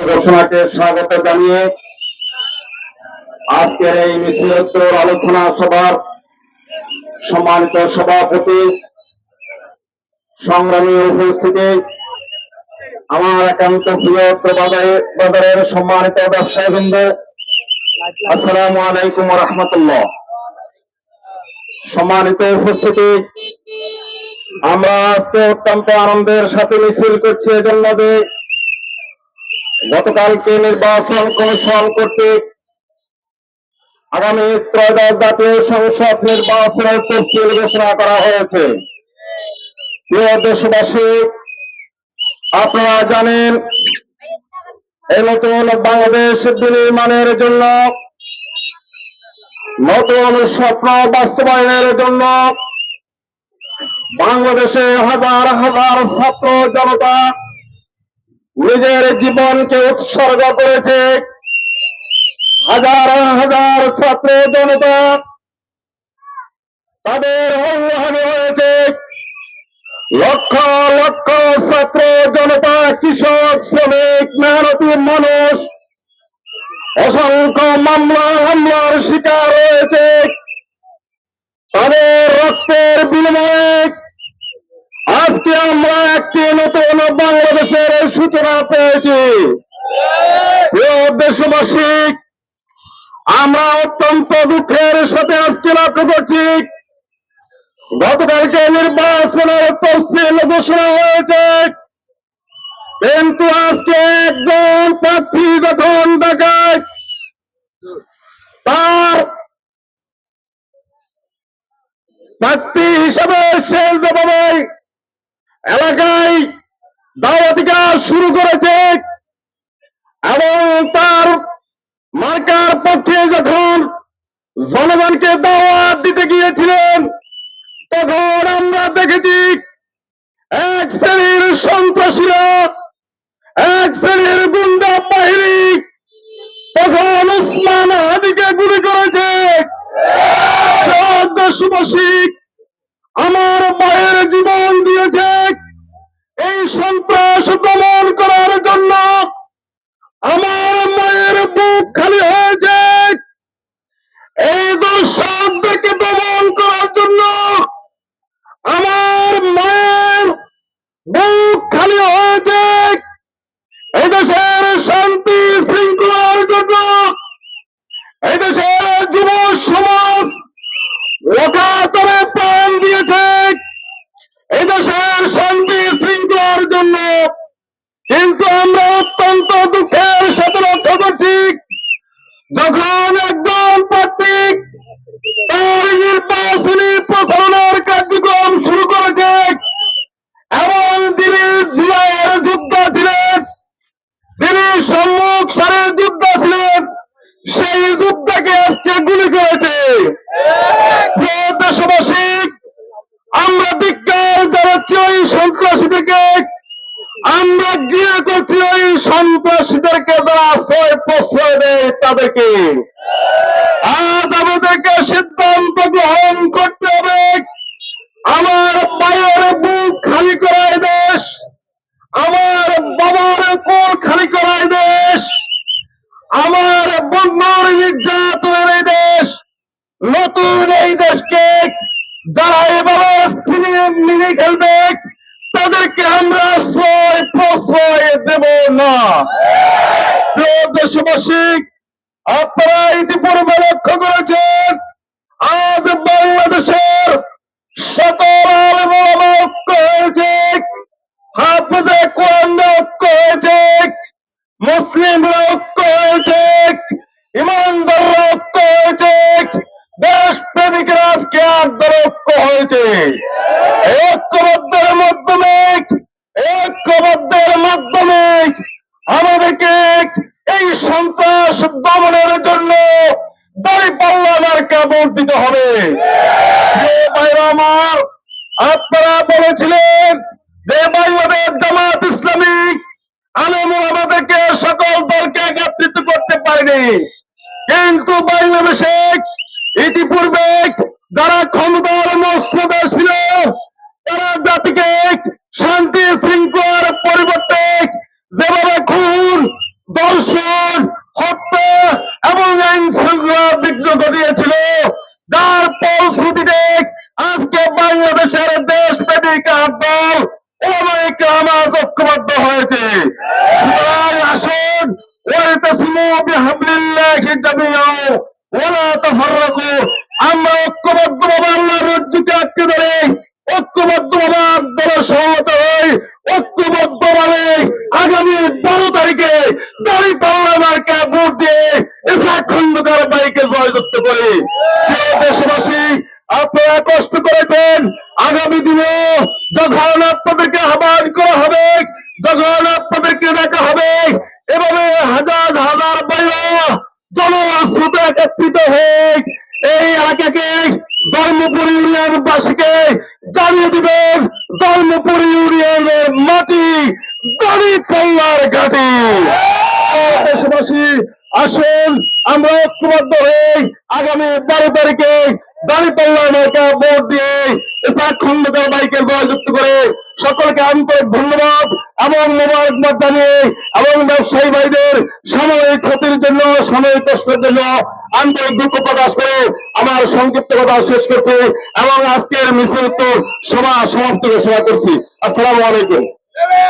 ঘোষণাকে স্বাগত জানিয়ে আজকের এই মিছিলোত্তর আলোচনা সভার সম্মানিত সভাপতি, সংগ্রামী উপস্থিতি, আমার একান্ত প্রিয় বাজারের সম্মানিত ব্যবসায়ীবৃন্দ, আসসালামু আলাইকুম ওয়া রাহমাতুল্লাহ। সম্মানিত উপস্থিতি, আমরা আজকে অত্যন্ত আনন্দের সাথে মিছিল করছি এজন্য যে গতকালকে নির্বাচন কমিশন কর্তৃক আগামী ত্রয়োদশ জাতীয় সংসদ নির্বাচনের তফসিল ঘোষণা করা হয়েছে। প্রিয় দেশবাসী, আপনারা জানেন এই নতুন বাংলাদেশ বিনির্মাণের জন্য, নতুন স্বপ্ন বাস্তবায়নের জন্য বাংলাদেশে হাজার হাজার ছাত্র জনতা নিজের জীবনকে উৎসর্গ করেছে। হাজার হাজার ছাত্র জনতা তাদের অঙ্গহানি হয়েছে। লক্ষ লক্ষ ছাত্র জনতা, কৃষক, শ্রমিক, মেহনতি মানুষ অসংখ্য হামলার শিকার হয়েছে। তাদের রক্তের বিনিময়ে আজকে আমরা একটি নতুন বাংলাদেশের সূচনা পেয়েছি। প্রিয় দেশবাসী, আমরা অত্যন্ত দুঃখের সাথে আজকে লক্ষ্য করছি, গতকালকে নির্বাচনের তফসিল ঘোষণা হয়েছে, কিন্তু আজকে একজন প্রার্থী যখন দেখায় তার প্রার্থী হিসেবে সে যেভাবে এলাকায় দাওয়াতি কাজ শুরু করেছে এবং তার মার্কার পক্ষে যখন জনগণকে দাওয়াত দিতে গিয়েছিলেন, তখন আমরা দেখেছি এক শ্রেণীর সন্ত্রাসীরা, এক শ্রেণীর গুন্ডা বাহিনী তখন ওসমান হাদিকে গুলি করেছে। দেশবাসী, আমার ভাইয়ের জীবন দিয়েছে এই সন্ত্রাস দমন করার জন্য। আমার মায়ের বুক খালি হয়েছে এই দর্শকদেরকে দমন করার জন্য। আমার মায়ের বুক খালি হয়েছে এই দেশের শান্তি শৃঙ্খলার জন্য। এই দেশের যুব সমাজ অকাতরে প্রাণ দিয়েছে এই দেশের শান্তি শৃঙ্খলার জন্য। কিন্তু আমরা অত্যন্ত দুঃখের সাথে লক্ষ্য করছি, যখন একজন প্রার্থী তার নির্বাচনী প্রচারণার কার্যক্রম শুরু করেছে এবং তিনি জুলাইয়ের যোদ্ধা ছিলেন, তিনি সম্মুখ সারির যোদ্ধা ছিলেন, সেই যোদ্ধাকে আজকে গুলি করেছে। দেশবাসী, আমরা ধিক্কার জানাচ্ছি ওই সন্ত্রাসীদেরকে, আমরা গিয়ে করছি ওই সন্ত্রাসীদেরকে যারা আশ্রয় প্রশ্রয় দেয় তাদেরকে। আজ আমাদেরকে সিদ্ধান্ত গ্রহণ করতে হবে, আমার মায়ের বুক খালি করায় দেশ, আমার বাবার কোল খালি করায় দেশ, আমার বন্যার নির্যাতনের এই দেশ, নতুন এই দেশকে যারা এভাবে মিনি খেলবে তাদেরকে আমরা আশ্রয় প্রশ্রয় দেব না। প্রিয় দেশবাসী, আপনারা ইতিপূর্বে লক্ষ্য করেছেন আজ বাংলাদেশের সকল আলেম ওলামা ঐক্য হয়েছে, হাফেজে কোরআনরা ঐক্য হয়েছে, মুসলিমরা ঐক্য হয়েছে, ইমানদাররা ঐক্য হয়েছে, দেশ প্রেমিকরা আজকে আন্দোলন ঐক্য হয়েছে। ঐক্যবদ্ধের মাধ্যমে আমাদেরকে এই সন্ত্রাস দমনের জন্য দাঁড়িপাল্লা মার্কা ভোট দিতে হবে। আমার আপনারা বলেছিলেন যে বাংলাদেশ জামাত ইসলামী আলেম ওলামাদেরকে সকল দলকে একত্রিত করতে পারেনি, কিন্তু বাংলাদেশে ইতিপূর্বে যারা ক্ষমতার মসনদে ছিল তারা জাতিকে শান্তি শৃঙ্খলার পরিবর্তে যেভাবে খুন ওয়া'তাসিমু বিহাবলিল্লাহি জামিআন ওয়া লা তাফাররাকু। আমরা ঐক্যবদ্ধভাবে আল্লাহর রজ্জুকে আঁকড়ে ধরে ঐক্যবদ্ধভাবে আন্দোলন সংহত হই, ঐক্যবদ্ধভাবে আগামী 12 তারিখে দাঁড়িপাল্লা মার্কা ভোট দিয়ে ইসহাক খন্দকার ভাইকে জয়যুক্ত করি। প্রিয় দেশবাসী, আপনারা কষ্ট করেছেন, আগামী দিনে যখন আপনাদেরকে আহ্বান করা হবে, যখন আপনাদেরকে ডাকা হবে, এভাবে হাজার হাজার বাইরা জনস্রোতে একত্রিত হয়ে এই এলাকাকে ধর্মপুর ইউনিয়নবাসীকে জানিয়ে দিবেন ধর্মপুর ইউনিয়নের মাটি দাঁড়িপাল্লার ঘাঁটি। দেশবাসী, আসুন আমরা ঐক্যবদ্ধ হয়ে আগামী 12 তারিখে দাঁড়িপাল্লার মার্কা ভোট দিয়ে ইসহাক খন্দকার ভাইকে জয়যুক্ত করে সকলকে আন্তরিক ধন্যবাদ এবং মোবারকবাদ জানিয়ে এবং ব্যবসায়ী ভাইদের সাময়িক ক্ষতির জন্য, সাময়িক কষ্টের জন্য আন্তরিক দুঃখ প্রকাশ করে আমার সংক্ষিপ্ত কথা শেষ করছি এবং আজকের মিছিল সভা সমাপ্তি ঘোষণা করছি। আসসালামু আলাইকুম।